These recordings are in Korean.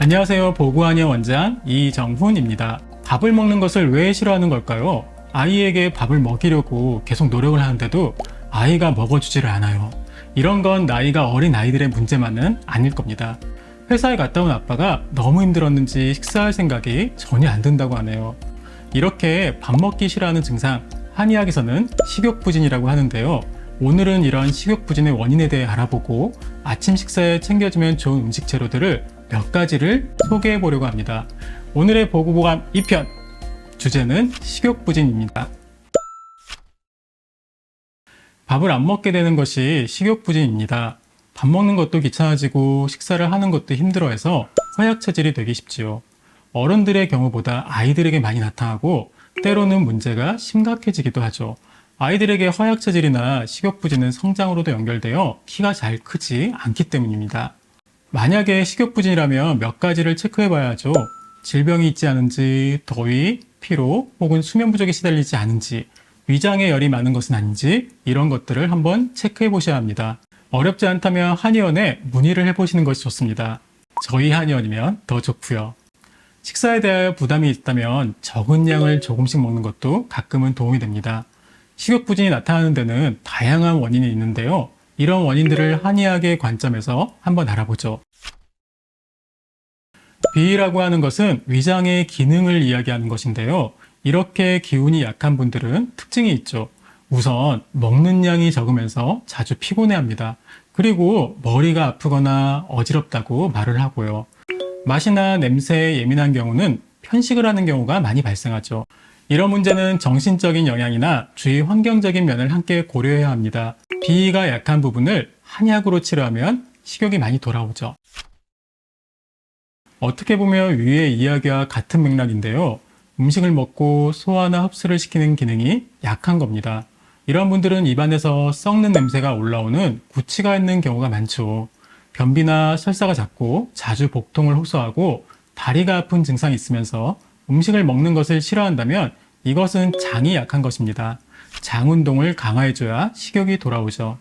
안녕하세요. 보고하냐 원장 이정훈입니다. 밥을 먹는 것을 왜 싫어하는 걸까요? 아이에게 밥을 먹이려고 계속 노력을 하는데도 아이가 먹어주지를 않아요. 이런 건 나이가 어린 아이들의 문제만은 아닐 겁니다. 회사에 갔다 온 아빠가 너무 힘들었는지 식사할 생각이 전혀 안 든다고 하네요. 이렇게 밥 먹기 싫어하는 증상, 한의학에서는 식욕부진이라고 하는데요. 오늘은 이런 식욕부진의 원인에 대해 알아보고 아침 식사에 챙겨주면 좋은 음식 재료들을 몇 가지를 소개해 보려고 합니다. 오늘의 보고보감 2편, 주제는 식욕부진입니다. 밥을 안 먹게 되는 것이 식욕부진입니다. 밥 먹는 것도 귀찮아지고 식사를 하는 것도 힘들어해서 허약체질이 되기 쉽지요. 어른들의 경우보다 아이들에게 많이 나타나고 때로는 문제가 심각해지기도 하죠. 아이들에게 허약체질이나 식욕부진은 성장으로도 연결되어 키가 잘 크지 않기 때문입니다. 만약에 식욕부진이라면 몇 가지를 체크해 봐야 하죠. 질병이 있지 않은지, 더위, 피로 혹은 수면 부족에 시달리지 않은지, 위장에 열이 많은 것은 아닌지 이런 것들을 한번 체크해 보셔야 합니다. 어렵지 않다면 한의원에 문의를 해보시는 것이 좋습니다. 저희 한의원이면 더 좋고요. 식사에 대하여 부담이 있다면 적은 양을 조금씩 먹는 것도 가끔은 도움이 됩니다. 식욕부진이 나타나는 데는 다양한 원인이 있는데요. 이런 원인들을 한의학의 관점에서 한번 알아보죠. 비위라고 하는 것은 위장의 기능을 이야기하는 것인데요. 이렇게 기운이 약한 분들은 특징이 있죠. 우선 먹는 양이 적으면서 자주 피곤해합니다. 그리고 머리가 아프거나 어지럽다고 말을 하고요. 맛이나 냄새에 예민한 경우는 편식을 하는 경우가 많이 발생하죠. 이런 문제는 정신적인 영향이나 주위 환경적인 면을 함께 고려해야 합니다. 비위가 약한 부분을 한약으로 치료하면 식욕이 많이 돌아오죠. 어떻게 보면 위의 이야기와 같은 맥락인데요. 음식을 먹고 소화나 흡수를 시키는 기능이 약한 겁니다. 이런 분들은 입안에서 썩는 냄새가 올라오는 구취가 있는 경우가 많죠. 변비나 설사가 잦고 자주 복통을 호소하고 다리가 아픈 증상이 있으면서 음식을 먹는 것을 싫어한다면 이것은 장이 약한 것입니다. 장 운동을 강화해줘야 식욕이 돌아오죠.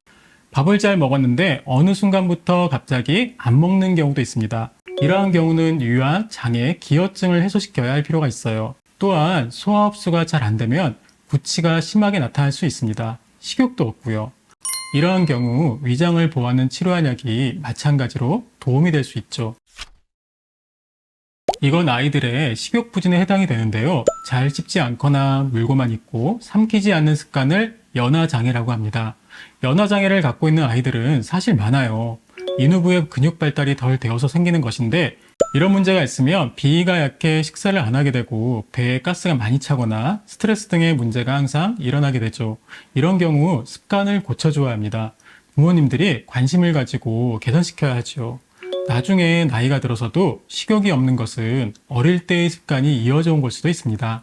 밥을 잘 먹었는데 어느 순간부터 갑자기 안 먹는 경우도 있습니다. 이러한 경우는 위와 장의 기혈증을 해소시켜야 할 필요가 있어요. 또한 소화 흡수가 잘 안 되면 구취가 심하게 나타날 수 있습니다. 식욕도 없고요. 이러한 경우 위장을 보호하는 치료한약이 마찬가지로 도움이 될 수 있죠. 이건 아이들의 식욕부진에 해당이 되는데요. 잘 씹지 않거나 물고만 있고 삼키지 않는 습관을 연화장애라고 합니다. 연화장애를 갖고 있는 아이들은 사실 많아요. 인후부의 근육 발달이 덜 되어서 생기는 것인데 이런 문제가 있으면 비위가 약해 식사를 안 하게 되고 배에 가스가 많이 차거나 스트레스 등의 문제가 항상 일어나게 되죠. 이런 경우 습관을 고쳐줘야 합니다. 부모님들이 관심을 가지고 개선시켜야 하죠. 나중에 나이가 들어서도 식욕이 없는 것은 어릴 때의 습관이 이어져 온 걸 수도 있습니다.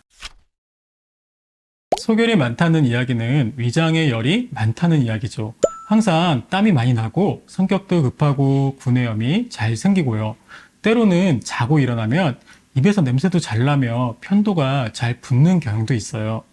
소결이 많다는 이야기는 위장에 열이 많다는 이야기죠. 항상 땀이 많이 나고 성격도 급하고 구내염이 잘 생기고요. 때로는 자고 일어나면 입에서 냄새도 잘 나며 편도가 잘 붓는 경향도 있어요.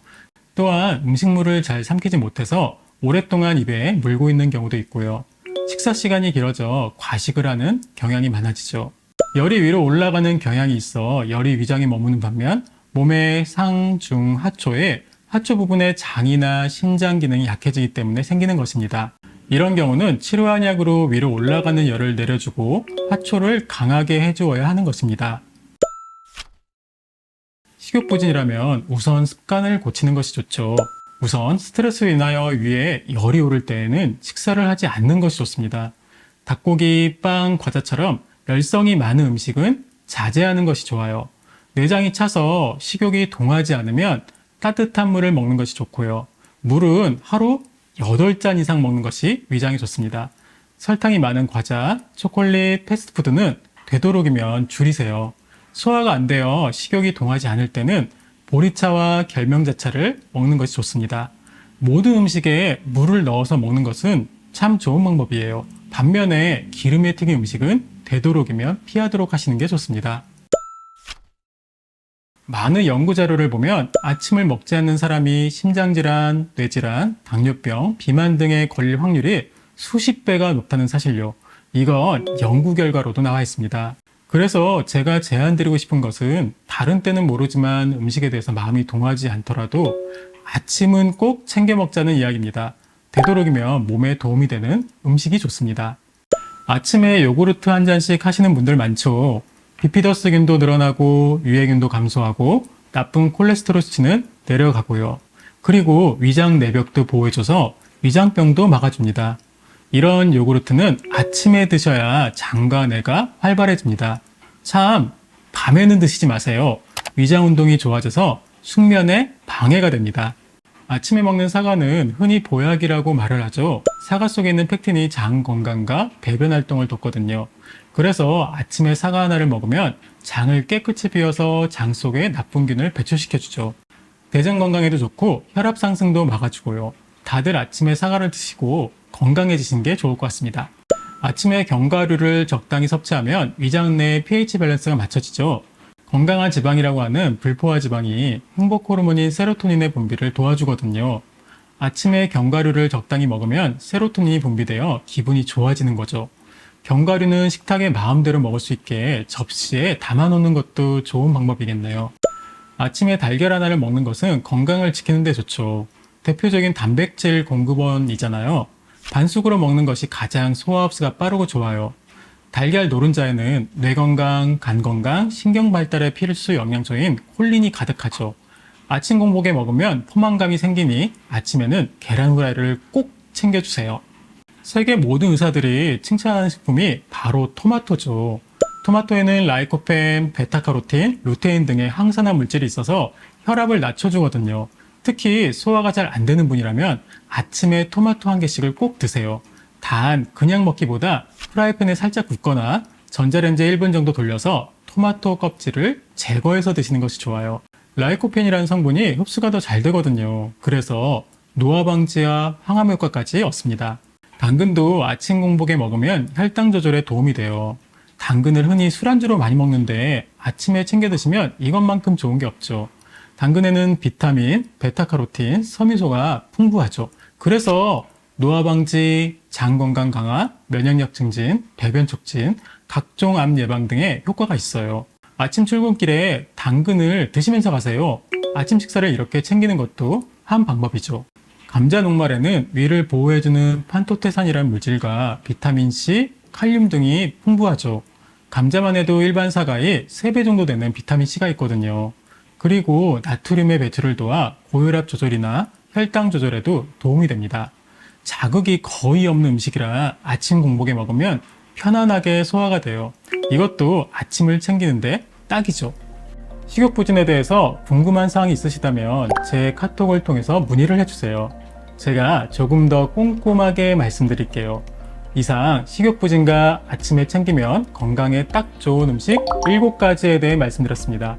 또한 음식물을 잘 삼키지 못해서 오랫동안 입에 물고 있는 경우도 있고요. 식사 시간이 길어져 과식을 하는 경향이 많아지죠. 열이 위로 올라가는 경향이 있어 열이 위장에 머무는 반면 몸의 상, 중, 하초에 하초 부분의 장이나 신장 기능이 약해지기 때문에 생기는 것입니다. 이런 경우는 치료한약으로 위로 올라가는 열을 내려주고 하초를 강하게 해주어야 하는 것입니다. 식욕부진이라면 우선 습관을 고치는 것이 좋죠. 우선 스트레스로 인하여 위에 열이 오를 때에는 식사를 하지 않는 것이 좋습니다. 닭고기, 빵, 과자처럼 열성이 많은 음식은 자제하는 것이 좋아요. 내장이 차서 식욕이 동하지 않으면 따뜻한 물을 먹는 것이 좋고요. 물은 하루 8잔 이상 먹는 것이 위장에 좋습니다. 설탕이 많은 과자, 초콜릿, 패스트푸드는 되도록이면 줄이세요. 소화가 안 되어 식욕이 동하지 않을 때는 보리차와 결명자차를 먹는 것이 좋습니다. 모든 음식에 물을 넣어서 먹는 것은 참 좋은 방법이에요. 반면에 기름에 튀긴 음식은 되도록이면 피하도록 하시는 게 좋습니다. 많은 연구 자료를 보면 아침을 먹지 않는 사람이 심장질환, 뇌질환, 당뇨병, 비만 등에 걸릴 확률이 수십 배가 높다는 사실요. 이건 연구 결과로도 나와 있습니다. 그래서 제가 제안드리고 싶은 것은 다른 때는 모르지만 음식에 대해서 마음이 동하지 않더라도 아침은 꼭 챙겨 먹자는 이야기입니다. 되도록이면 몸에 도움이 되는 음식이 좋습니다. 아침에 요구르트 한 잔씩 하시는 분들 많죠. 비피더스균도 늘어나고 유해균도 감소하고 나쁜 콜레스테롤 수치는 내려가고요. 그리고 위장 내벽도 보호해줘서 위장병도 막아줍니다. 이런 요구르트는 아침에 드셔야 장과 뇌가 활발해집니다. 참, 밤에는 드시지 마세요. 위장 운동이 좋아져서 숙면에 방해가 됩니다. 아침에 먹는 사과는 흔히 보약이라고 말을 하죠. 사과 속에 있는 팩틴이 장 건강과 배변 활동을 돕거든요. 그래서 아침에 사과 하나를 먹으면 장을 깨끗이 비워서 장 속에 나쁜 균을 배출시켜주죠. 대장 건강에도 좋고 혈압 상승도 막아주고요. 다들 아침에 사과를 드시고 건강해지신 게 좋을 것 같습니다. 아침에 견과류를 적당히 섭취하면 위장 내 pH 밸런스가 맞춰지죠. 건강한 지방이라고 하는 불포화 지방이 행복 호르몬인 세로토닌의 분비를 도와주거든요. 아침에 견과류를 적당히 먹으면 세로토닌이 분비되어 기분이 좋아지는 거죠. 견과류는 식탁에 마음대로 먹을 수 있게 접시에 담아놓는 것도 좋은 방법이겠네요. 아침에 달걀 하나를 먹는 것은 건강을 지키는 데 좋죠. 대표적인 단백질 공급원이잖아요. 반숙으로 먹는 것이 가장 소화 흡수가 빠르고 좋아요. 달걀 노른자에는 뇌 건강, 간 건강, 신경 발달에 필수 영양소인 콜린이 가득하죠. 아침 공복에 먹으면 포만감이 생기니 아침에는 계란 후라이를 꼭 챙겨주세요. 세계 모든 의사들이 칭찬하는 식품이 바로 토마토죠. 토마토에는 라이코펜, 베타카로틴, 루테인 등의 항산화 물질이 있어서 혈압을 낮춰주거든요. 특히 소화가 잘 안 되는 분이라면 아침에 토마토 한 개씩을 꼭 드세요. 단 그냥 먹기보다 프라이팬에 살짝 굽거나 전자레인지에 1분 정도 돌려서 토마토 껍질을 제거해서 드시는 것이 좋아요. 라이코펜이라는 성분이 흡수가 더 잘 되거든요. 그래서 노화 방지와 항암 효과까지 얻습니다. 당근도 아침 공복에 먹으면 혈당 조절에 도움이 돼요. 당근을 흔히 술안주로 많이 먹는데 아침에 챙겨 드시면 이것만큼 좋은 게 없죠. 당근에는 비타민, 베타카로틴, 섬유소가 풍부하죠. 그래서 노화 방지, 장 건강 강화, 면역력 증진, 배변 촉진, 각종 암 예방 등의 효과가 있어요. 아침 출근길에 당근을 드시면서 가세요. 아침 식사를 이렇게 챙기는 것도 한 방법이죠. 감자 녹말에는 위를 보호해주는 판토테산이라는 물질과 비타민C, 칼륨 등이 풍부하죠. 감자만 해도 일반 사과의 3배 정도 되는 비타민C가 있거든요. 그리고 나트륨의 배출을 도와 고혈압 조절이나 혈당 조절에도 도움이 됩니다. 자극이 거의 없는 음식이라 아침 공복에 먹으면 편안하게 소화가 돼요. 이것도 아침을 챙기는데 딱이죠. 식욕부진에 대해서 궁금한 사항이 있으시다면 제 카톡을 통해서 문의를 해주세요. 제가 조금 더 꼼꼼하게 말씀드릴게요. 이상 식욕부진과 아침에 챙기면 건강에 딱 좋은 음식 7가지에 대해 말씀드렸습니다.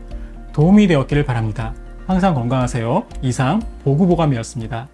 도움이 되었기를 바랍니다. 항상 건강하세요. 이상 보구보감이었습니다.